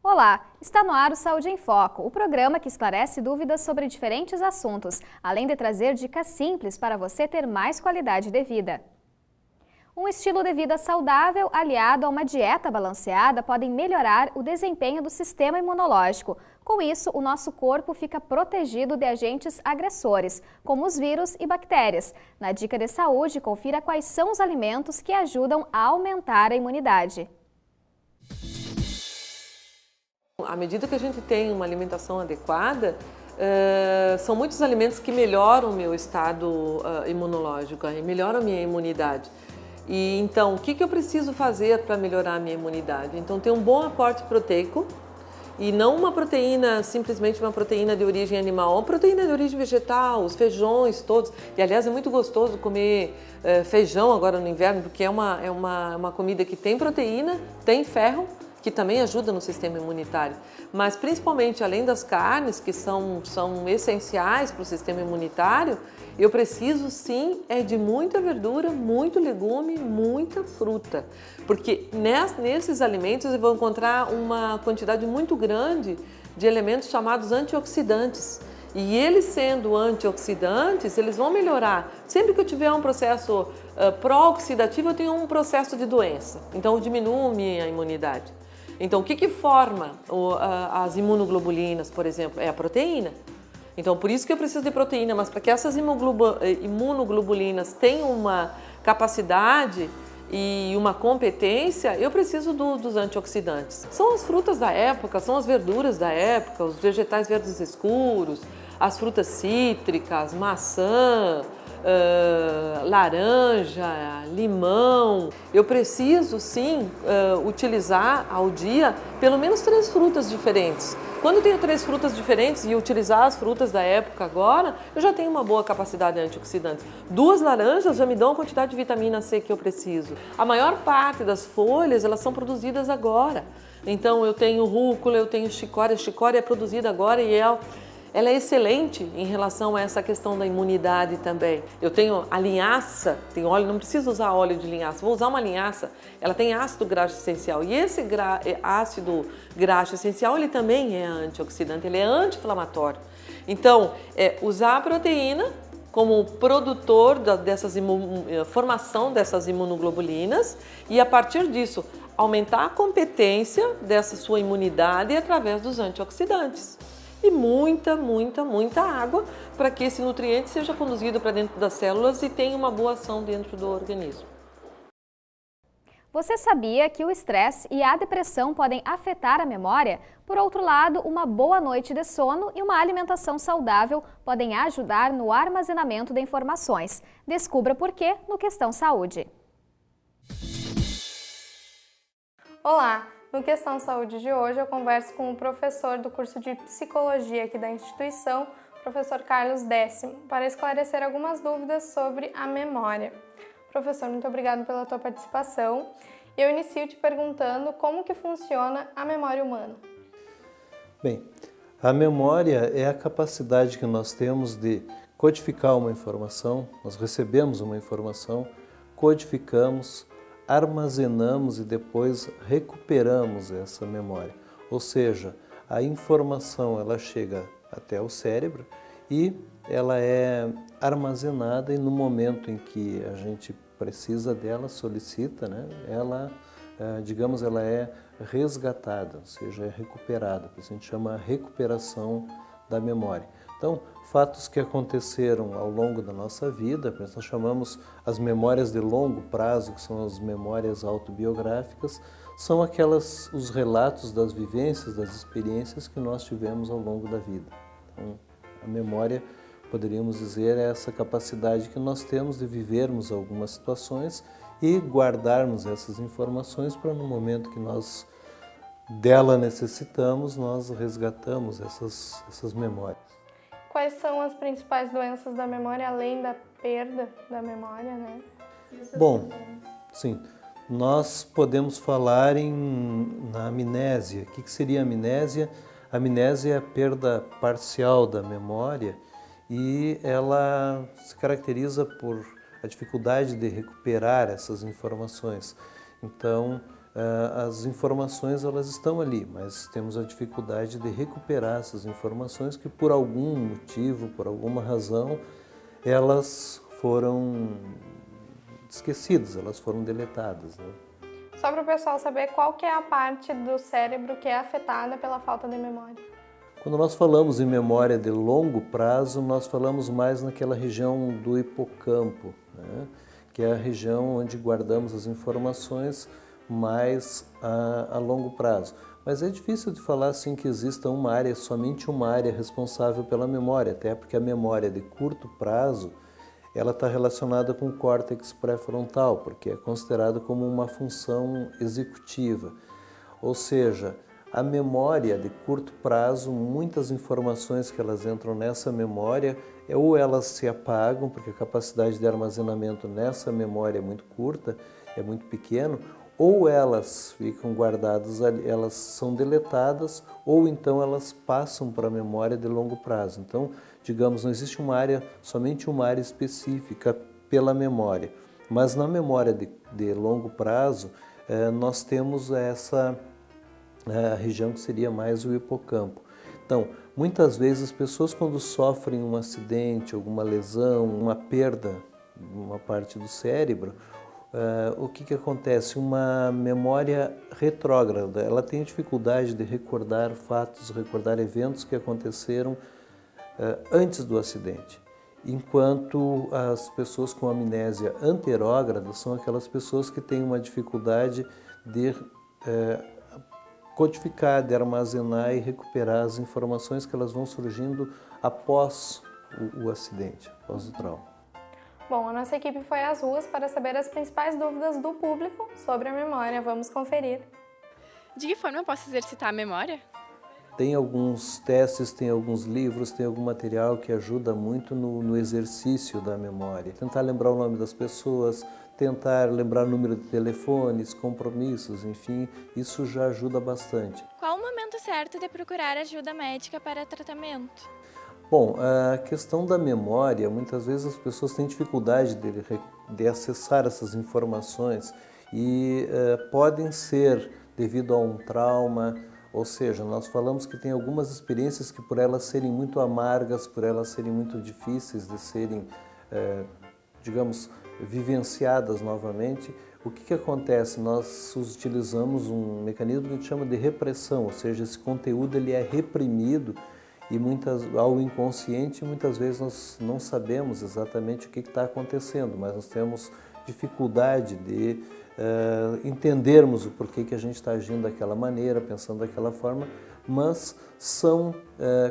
Olá, está no ar o Saúde em Foco, o programa que esclarece dúvidas sobre diferentes assuntos, além de trazer dicas simples para você ter mais qualidade de vida. Um estilo de vida saudável aliado a uma dieta balanceada podem melhorar o desempenho do sistema imunológico. Com isso, o nosso corpo fica protegido de agentes agressores, como os vírus e bactérias. Na Dica de Saúde, confira quais são os alimentos que ajudam a aumentar a imunidade. À medida que a gente tem uma alimentação adequada, são muitos alimentos que melhoram o meu estado imunológico, melhoram a minha imunidade. E então, o que eu preciso fazer para melhorar a minha imunidade? Então, ter um bom aporte proteico e não uma proteína, simplesmente uma proteína de origem animal, uma proteína de origem vegetal, os feijões todos. E, aliás, é muito gostoso comer feijão agora no inverno, porque é uma comida que tem proteína, tem ferro, que também ajuda no sistema imunitário, mas principalmente além das carnes, que são essenciais para o sistema imunitário, eu preciso sim de muita verdura, muito legume, muita fruta, porque nesses alimentos eu vou encontrar uma quantidade muito grande de elementos chamados antioxidantes. E eles sendo antioxidantes, eles vão melhorar. Sempre que eu tiver um processo pró-oxidativo, eu tenho um processo de doença, então eu diminuo minha imunidade. Então, o que forma as imunoglobulinas, por exemplo? É a proteína. Então, por isso que eu preciso de proteína, mas para que essas imunoglobulinas tenham uma capacidade e uma competência, eu preciso dos antioxidantes. São as frutas da época, são as verduras da época, os vegetais verdes escuros, as frutas cítricas, maçã, laranja, limão. Eu preciso sim utilizar ao dia pelo menos 3 frutas diferentes. Quando eu tenho 3 frutas diferentes e utilizar as frutas da época agora, eu já tenho uma boa capacidade antioxidante. 2 laranjas já me dão a quantidade de vitamina C que eu preciso. A maior parte das folhas, elas são produzidas agora. Então eu tenho rúcula, eu tenho chicória. A chicória é produzida agora e ela é excelente em relação a essa questão da imunidade também. Eu tenho a linhaça, tem óleo, não preciso usar óleo de linhaça, vou usar uma linhaça, ela tem ácido graxo essencial. E esse ácido graxo essencial, ele também é antioxidante, ele é anti-inflamatório. Então, usar a proteína como produtor formação dessas imunoglobulinas e, a partir disso, aumentar a competência dessa sua imunidade através dos antioxidantes. E muita, muita, muita água para que esse nutriente seja conduzido para dentro das células e tenha uma boa ação dentro do organismo. Você sabia que o estresse e a depressão podem afetar a memória? Por outro lado, uma boa noite de sono e uma alimentação saudável podem ajudar no armazenamento de informações. Descubra por quê no Questão Saúde. Olá! No Questão Saúde de hoje eu converso com o professor do curso de Psicologia aqui da instituição, professor Carlos Décimo, para esclarecer algumas dúvidas sobre a memória. Professor, muito obrigado pela tua participação. Eu inicio te perguntando como que funciona a memória humana. Bem, a memória é a capacidade que nós temos de codificar uma informação, nós recebemos uma informação, codificamos, armazenamos e depois recuperamos essa memória. Ou seja, a informação ela chega até o cérebro e ela é armazenada e no momento em que a gente precisa dela, solicita, né, ela, digamos, ela é resgatada, ou seja, é recuperada. A gente chama recuperação da memória. Então, fatos que aconteceram ao longo da nossa vida, nós chamamos as memórias de longo prazo, que são as memórias autobiográficas, são os relatos das vivências, das experiências que nós tivemos ao longo da vida. Então, a memória, poderíamos dizer, é essa capacidade que nós temos de vivermos algumas situações e guardarmos essas informações para no momento que nós dela necessitamos, nós resgatamos essas memórias. Quais são as principais doenças da memória, além da perda da memória, né? Bom, sim, nós podemos falar na amnésia. O que seria a amnésia? A amnésia é a perda parcial da memória e ela se caracteriza por a dificuldade de recuperar essas informações. Então, as informações elas estão ali, mas temos a dificuldade de recuperar essas informações que por algum motivo, por alguma razão, elas foram esquecidas, elas foram deletadas, né? Só para o pessoal saber qual que é a parte do cérebro que é afetada pela falta de memória. Quando nós falamos em memória de longo prazo, nós falamos mais naquela região do hipocampo, né? Que é a região onde guardamos as informações mais a longo prazo. Mas é difícil de falar assim que exista uma área, somente uma área responsável pela memória, até porque a memória de curto prazo ela está relacionada com o córtex pré-frontal, porque é considerado como uma função executiva. Ou seja, a memória de curto prazo, muitas informações que elas entram nessa memória, ou elas se apagam, porque a capacidade de armazenamento nessa memória é muito curta, é muito pequeno, ou elas ficam guardadas ali, elas são deletadas, ou então elas passam para a memória de longo prazo. Então, digamos, não existe uma área, somente uma área específica pela memória. Mas na memória de longo prazo, nós temos essa região que seria mais o hipocampo. Então, muitas vezes as pessoas quando sofrem um acidente, alguma lesão, uma perda, uma parte do cérebro, o que acontece? Uma memória retrógrada, ela tem dificuldade de recordar fatos, recordar eventos que aconteceram antes do acidente. Enquanto as pessoas com amnésia anterógrada são aquelas pessoas que têm uma dificuldade de codificar, de armazenar e recuperar as informações que elas vão surgindo após o acidente, após o trauma. Bom, a nossa equipe foi às ruas para saber as principais dúvidas do público sobre a memória. Vamos conferir. De que forma eu posso exercitar a memória? Tem alguns testes, tem alguns livros, tem algum material que ajuda muito no exercício da memória. Tentar lembrar o nome das pessoas, tentar lembrar o número de telefones, compromissos, enfim, isso já ajuda bastante. Qual o momento certo de procurar ajuda médica para tratamento? Bom, a questão da memória, muitas vezes as pessoas têm dificuldade de acessar essas informações e podem ser devido a um trauma, ou seja, nós falamos que tem algumas experiências que por elas serem muito amargas, por elas serem muito difíceis de serem, digamos, vivenciadas novamente, o que acontece? Nós utilizamos um mecanismo que a gente chama de repressão, ou seja, esse conteúdo ele é reprimido e ao inconsciente, muitas vezes nós não sabemos exatamente o que está acontecendo, mas nós temos dificuldade de entendermos o porquê que a gente está agindo daquela maneira, pensando daquela forma, mas são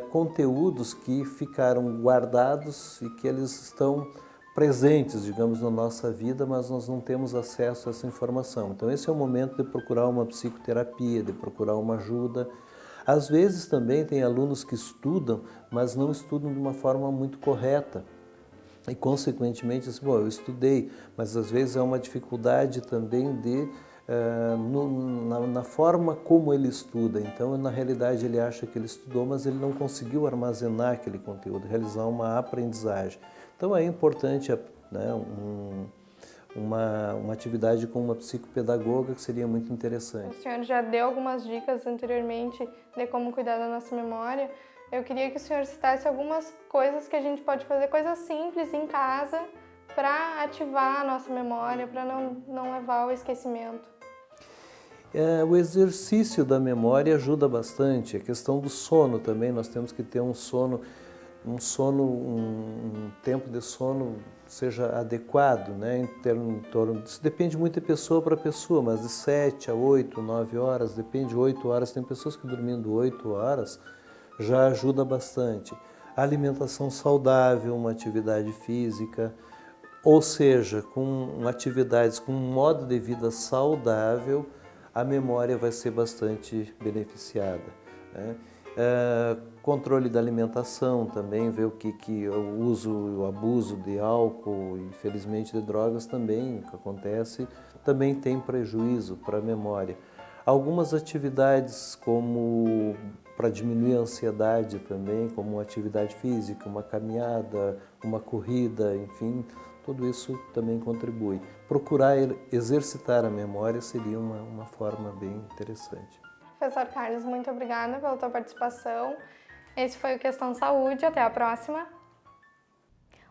conteúdos que ficaram guardados e que eles estão presentes, digamos, na nossa vida, mas nós não temos acesso a essa informação. Então esse é o momento de procurar uma psicoterapia, de procurar uma ajuda. Às vezes também tem alunos que estudam, mas não estudam de uma forma muito correta. E, consequentemente, assim, bom, eu estudei, mas às vezes é uma dificuldade também na forma como ele estuda. Então, na realidade, ele acha que ele estudou, mas ele não conseguiu armazenar aquele conteúdo, realizar uma aprendizagem. Então, é importante, né, uma atividade com uma psicopedagoga que seria muito interessante. O senhor já deu algumas dicas anteriormente de como cuidar da nossa memória. Eu queria que o senhor citasse algumas coisas que a gente pode fazer, coisas simples em casa, para ativar a nossa memória, para não levar ao esquecimento. O exercício da memória ajuda bastante. A questão do sono também, nós temos que ter um tempo de sono seja adequado, né? Isso depende muito de pessoa para pessoa, mas de 7 a 8, 9 horas, depende, 8 horas. Tem pessoas que dormindo 8 horas já ajuda bastante. A alimentação saudável, uma atividade física, ou seja, com atividades com um modo de vida saudável, a memória vai ser bastante beneficiada, né? Controle da alimentação também, ver o que o uso e o abuso de álcool, infelizmente de drogas também, o que acontece, também tem prejuízo para a memória. Algumas atividades como para diminuir a ansiedade também, como uma atividade física, uma caminhada, uma corrida, enfim, tudo isso também contribui. Procurar exercitar a memória seria uma forma bem interessante. Professor Carlos, muito obrigada pela tua participação. Esse foi o Questão Saúde. Até a próxima.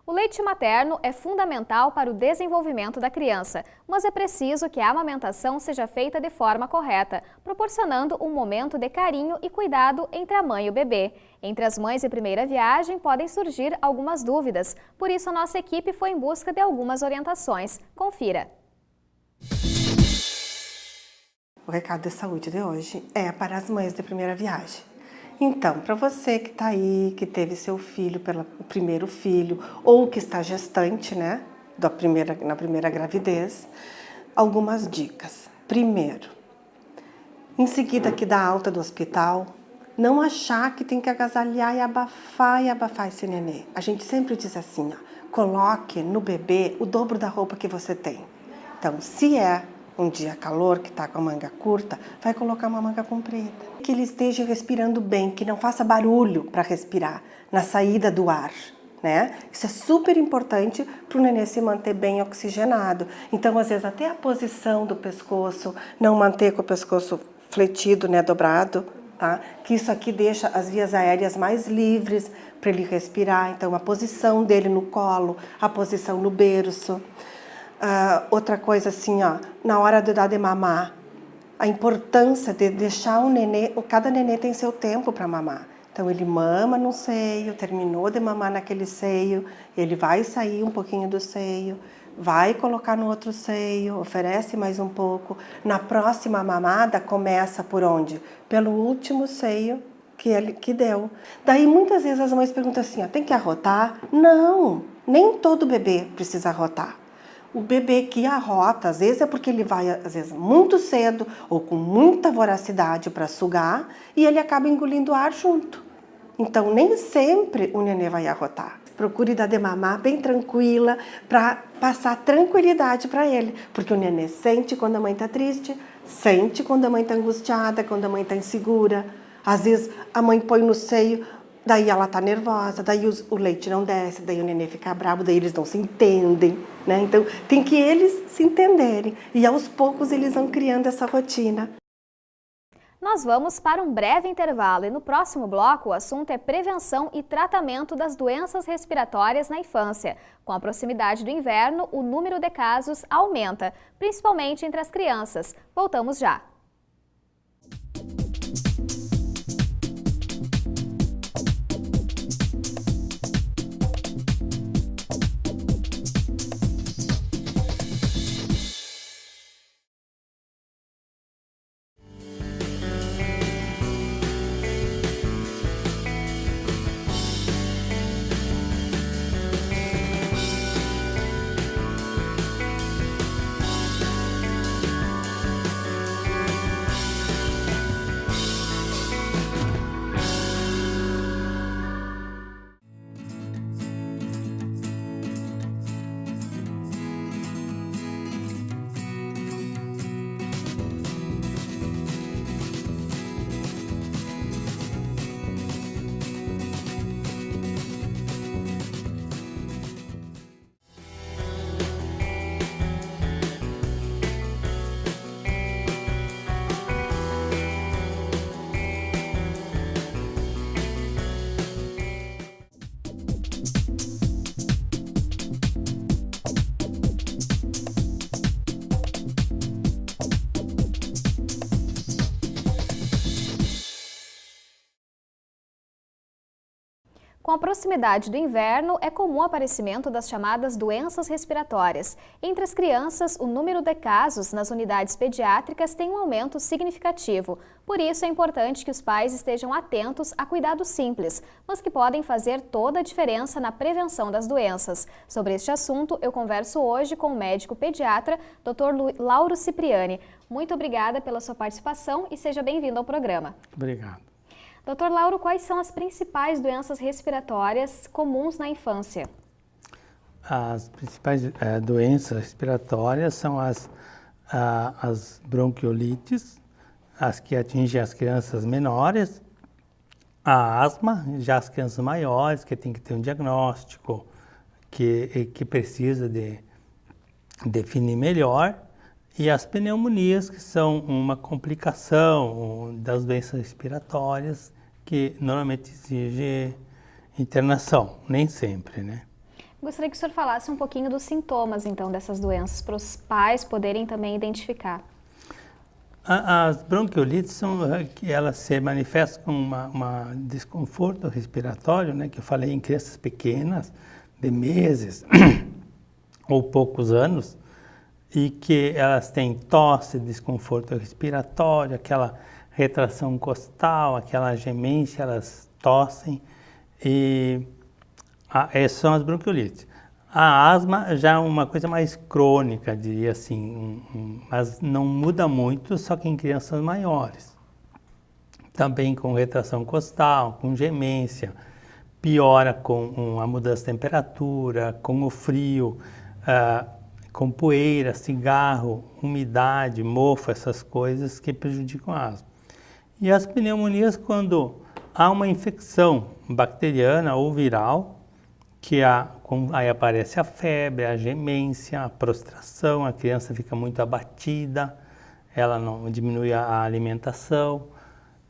O leite materno é fundamental para o desenvolvimento da criança, mas é preciso que a amamentação seja feita de forma correta, proporcionando um momento de carinho e cuidado entre a mãe e o bebê. Entre as mães de primeira viagem podem surgir algumas dúvidas, por isso a nossa equipe foi em busca de algumas orientações. Confira! O recado de saúde de hoje é para as mães de primeira viagem. Então, para você que está aí, que teve seu filho pelo primeiro filho, ou que está gestante, né, na primeira gravidez, algumas dicas. Primeiro, em seguida que dá alta do hospital, não achar que tem que agasalhar e abafar esse nenê. A gente sempre diz assim, ó, coloque no bebê o dobro da roupa que você tem. Então, se é um dia calor, que está com a manga curta, vai colocar uma manga comprida. Que ele esteja respirando bem, que não faça barulho para respirar na saída do ar, né? Isso é super importante para o nenê se manter bem oxigenado. Então, às vezes, até a posição do pescoço, não manter com o pescoço fletido, né, dobrado, tá? Que isso aqui deixa as vias aéreas mais livres para ele respirar. Então, a posição dele no colo, a posição no berço. Outra coisa assim, ó, na hora de dar de mamar, a importância de deixar o nenê, cada nenê tem seu tempo para mamar. Então ele mama no seio, terminou de mamar naquele seio, ele vai sair um pouquinho do seio, vai colocar no outro seio, oferece mais um pouco. Na próxima mamada começa por onde? Pelo último seio que deu. Daí muitas vezes as mães perguntam assim, ó, tem que arrotar? Não, nem todo bebê precisa arrotar. O bebê que arrota, às vezes é porque ele vai, às vezes, muito cedo ou com muita voracidade para sugar e ele acaba engolindo ar junto. Então, nem sempre o nenê vai arrotar. Procure dar de mamar bem tranquila para passar tranquilidade para ele. Porque o nenê sente quando a mãe está triste, sente quando a mãe está angustiada, quando a mãe está insegura. Às vezes, a mãe põe no seio, daí ela tá nervosa, daí o leite não desce, daí o nenê fica bravo, daí eles não se entendem, né? Então, tem que eles se entenderem. E aos poucos eles vão criando essa rotina. Nós vamos para um breve intervalo e no próximo bloco o assunto é prevenção e tratamento das doenças respiratórias na infância. Com a proximidade do inverno, o número de casos aumenta, principalmente entre as crianças. Voltamos já. Com a proximidade do inverno, é comum o aparecimento das chamadas doenças respiratórias. Entre as crianças, o número de casos nas unidades pediátricas tem um aumento significativo. Por isso, é importante que os pais estejam atentos a cuidados simples, mas que podem fazer toda a diferença na prevenção das doenças. Sobre este assunto, eu converso hoje com o médico pediatra, Dr. Lauro Cipriani. Muito obrigada pela sua participação e seja bem-vindo ao programa. Obrigado. Dr. Lauro, quais são as principais doenças respiratórias comuns na infância? As principais doenças respiratórias são as bronquiolites, as que atingem as crianças menores, a asma, já as crianças maiores, que tem que ter um diagnóstico, que precisa de definir melhor, e as pneumonias, que são uma complicação das doenças respiratórias, que normalmente exige internação, nem sempre, né? Gostaria que o senhor falasse um pouquinho dos sintomas, então, dessas doenças, para os pais poderem também identificar. As bronquiolites elas se manifestam com uma desconforto respiratório, né, que eu falei em crianças pequenas, de meses ou poucos anos, e que elas têm tosse, desconforto respiratório, aquela retração costal, aquela gemência, elas tossem, e essas são as bronquiolites. A asma já é uma coisa mais crônica, diria assim, mas não muda muito, só que em crianças maiores. Também com retração costal, com gemência, piora com a mudança de temperatura, com o frio, com poeira, cigarro, umidade, mofo, essas coisas que prejudicam a asma. E as pneumonias, quando há uma infecção bacteriana ou viral, aí aparece a febre, a gemência, a prostração, a criança fica muito abatida, ela não diminui a alimentação.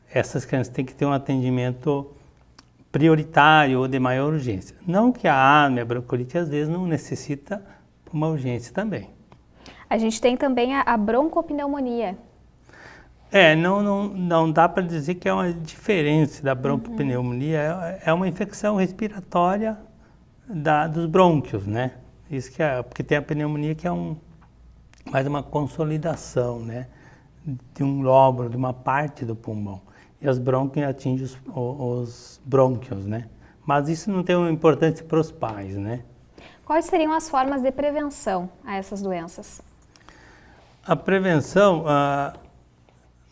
Essas crianças têm que ter um atendimento prioritário ou de maior urgência. Não que a asma e a bronquiolite às vezes não necessita uma urgência também. A gente tem também a broncopneumonia. Não dá para dizer que é uma diferença da broncopneumonia, é uma infecção respiratória dos brônquios, né? Isso que porque tem a pneumonia que é mais uma consolidação, né? De um lóbulo, de uma parte do pulmão. E as brônquias atingem os brônquios, né? Mas isso não tem uma importância para os pais, né? Quais seriam as formas de prevenção a essas doenças? A prevenção,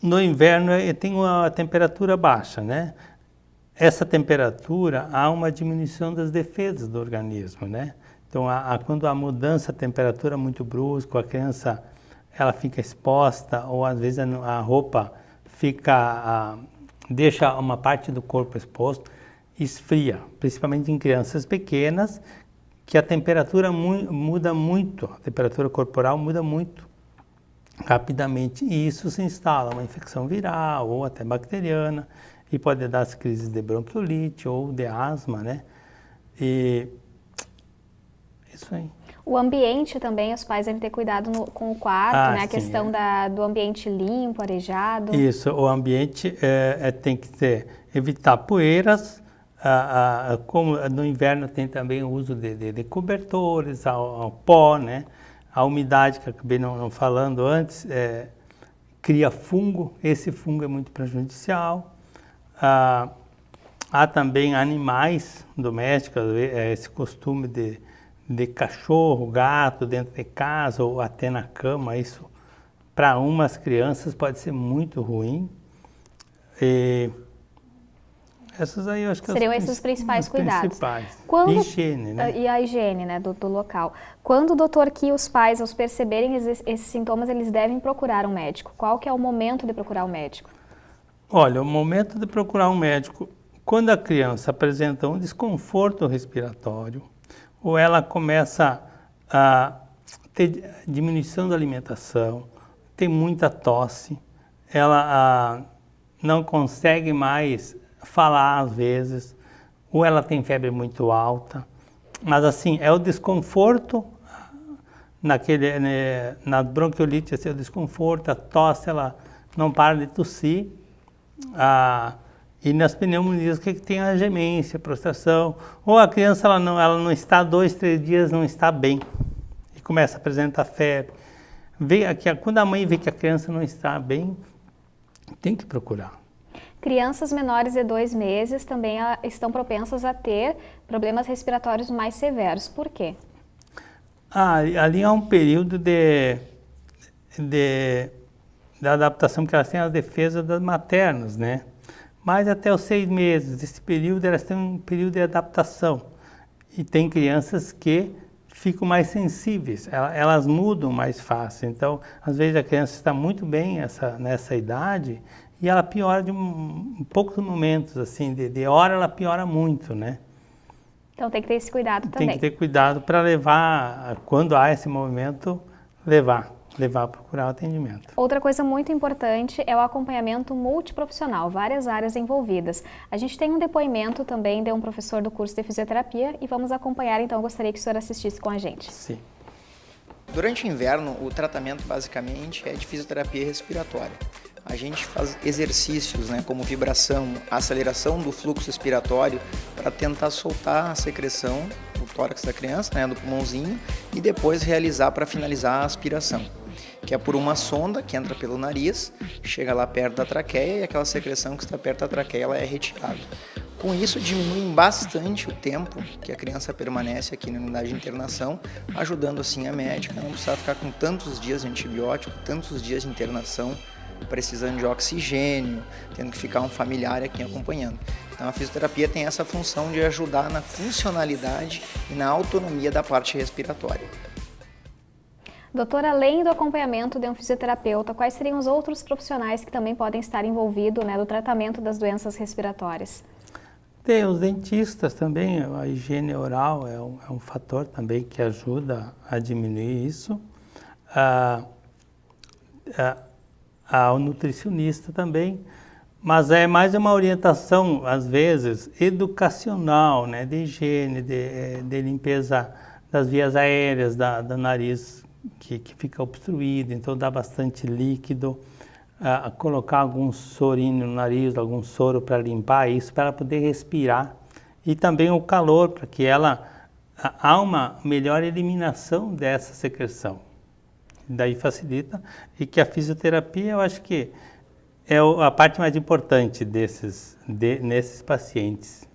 no inverno tem uma temperatura baixa, né? Essa temperatura, há uma diminuição das defesas do organismo, né? Então, quando a mudança de temperatura é muito brusca, a criança ela fica exposta, ou às vezes a roupa deixa uma parte do corpo exposto, esfria, principalmente em crianças pequenas, que a temperatura muda muito, a temperatura corporal muda muito rapidamente, e isso se instala uma infecção viral ou até bacteriana, e pode dar as crises de bronquiolite ou de asma, né? E isso aí. O ambiente também, os pais devem ter cuidado com o quarto, né? A questão do ambiente limpo, arejado. Isso, o ambiente tem que evitar poeiras, como no inverno tem também o uso de cobertores, ao pó, né? A umidade, que eu acabei não falando antes, cria fungo, esse fungo é muito prejudicial. Há também animais domésticos, esse costume de cachorro, gato dentro de casa ou até na cama, isso para umas crianças pode ser muito ruim. Essas aí eu acho que seriam esses os principais cuidados. Higiene, né? E a higiene, né, do local. Quando, doutor, que os pais, ao perceberem esses sintomas, eles devem procurar um médico? Qual que é o momento de procurar um médico? Olha, o momento de procurar um médico, quando a criança apresenta um desconforto respiratório, ou ela começa a ter diminuição da alimentação, tem muita tosse, ela não consegue mais falar às vezes, ou ela tem febre muito alta, mas assim, é o desconforto, na bronquiolite, assim, é o desconforto, a tosse, ela não para de tossir, e nas pneumonias que tem a gemência, a prostração, ou a criança ela não está 2, 3 dias, não está bem, e começa a apresentar febre. Quando a mãe vê que a criança não está bem, tem que procurar. Crianças menores de 2 meses também estão propensas a ter problemas respiratórios mais severos. Por quê? Ali há um período da adaptação que elas têm às defesas das maternas, né? Mas até os 6 meses, esse período, elas têm um período de adaptação. E tem crianças que ficam mais sensíveis, elas mudam mais fácil. Então, às vezes a criança está muito bem nessa idade e ela piora em poucos momentos, assim, de hora ela piora muito, né? Então tem que ter esse cuidado também. Tem que ter cuidado para levar, quando há esse movimento, levar a procurar o atendimento. Outra coisa muito importante é o acompanhamento multiprofissional, várias áreas envolvidas. A gente tem um depoimento também de um professor do curso de fisioterapia e vamos acompanhar, então eu gostaria que o senhor assistisse com a gente. Sim. Durante o inverno, o tratamento basicamente é de fisioterapia respiratória. A gente faz exercícios, né, como vibração, aceleração do fluxo respiratório para tentar soltar a secreção do tórax da criança, né, do pulmãozinho, e depois realizar para finalizar a aspiração, que é por uma sonda que entra pelo nariz, chega lá perto da traqueia e aquela secreção que está perto da traqueia ela é retirada. Com isso, diminui bastante o tempo que a criança permanece aqui na unidade de internação, ajudando assim a médica a não precisar ficar com tantos dias de antibiótico, tantos dias de internação, precisando de oxigênio, tendo que ficar um familiar aqui acompanhando. Então a fisioterapia tem essa função de ajudar na funcionalidade e na autonomia da parte respiratória. Doutor, além do acompanhamento de um fisioterapeuta, quais seriam os outros profissionais que também podem estar envolvidos, né, no tratamento das doenças respiratórias? Tem os dentistas também, a higiene oral é um fator também que ajuda a diminuir isso. O nutricionista também, mas é mais uma orientação, às vezes, educacional, né, de higiene, de limpeza das vias aéreas, do nariz que fica obstruído, então dá bastante líquido, colocar algum sorinho no nariz, algum soro para limpar isso, para ela poder respirar, e também o calor, para que há uma melhor eliminação dessa secreção. Daí facilita, e que a fisioterapia eu acho que é a parte mais importante nesses pacientes.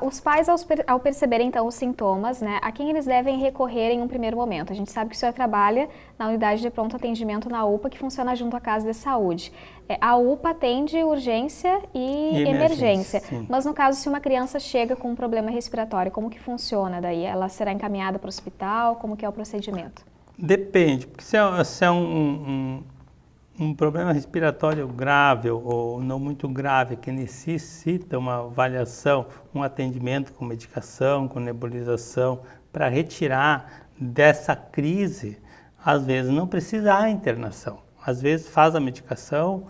Os pais, ao perceberem então os sintomas, né, a quem eles devem recorrer em um primeiro momento? A gente sabe que o senhor trabalha na unidade de pronto atendimento na UPA, que funciona junto à Casa de Saúde. A UPA atende urgência e emergência, mas no caso, se uma criança chega com um problema respiratório, como que funciona daí? Ela será encaminhada para o hospital? Como que é o procedimento? Depende, porque se é um problema respiratório grave ou não muito grave, que necessita uma avaliação, um atendimento com medicação, com nebulização, para retirar dessa crise, às vezes não precisa a internação. Às vezes faz a medicação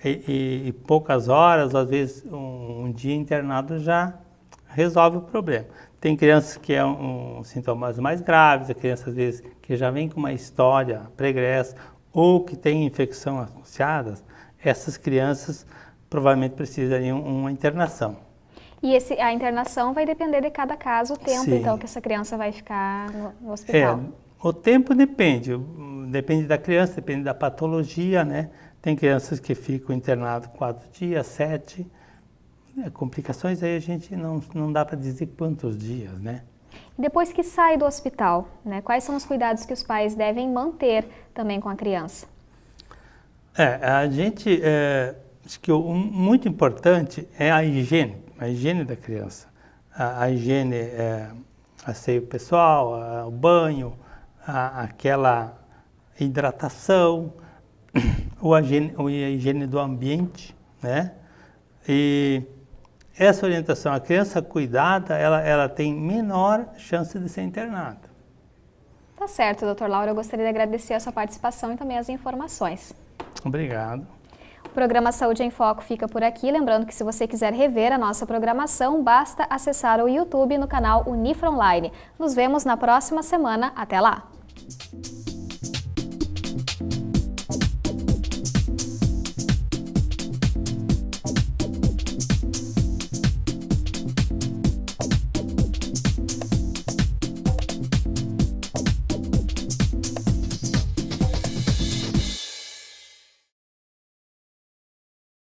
e poucas horas, às vezes um dia internado já resolve o problema. Tem crianças que é sintomas mais graves, a criança às vezes que já vem com uma história pregressa ou que tem infecção associada, essas crianças provavelmente precisariam uma internação. E a internação vai depender de cada caso, o tempo então que essa criança vai ficar no hospital? O tempo depende da criança, depende da patologia, né? Tem crianças que ficam internadas 4 dias, 7, complicações aí a gente não dá para dizer quantos dias, né? Depois que sai do hospital, né, quais são os cuidados que os pais devem manter também com a criança? Acho que o muito importante é a higiene da criança. A higiene, asseio pessoal, o banho, aquela hidratação, a higiene do ambiente, né? E essa orientação, a criança cuidada, ela tem menor chance de ser internada. Tá certo, doutor Lauro. Eu gostaria de agradecer a sua participação e também as informações. Obrigado. O programa Saúde em Foco fica por aqui. Lembrando que se você quiser rever a nossa programação, basta acessar o YouTube no canal Unifra Online. Nos vemos na próxima semana. Até lá!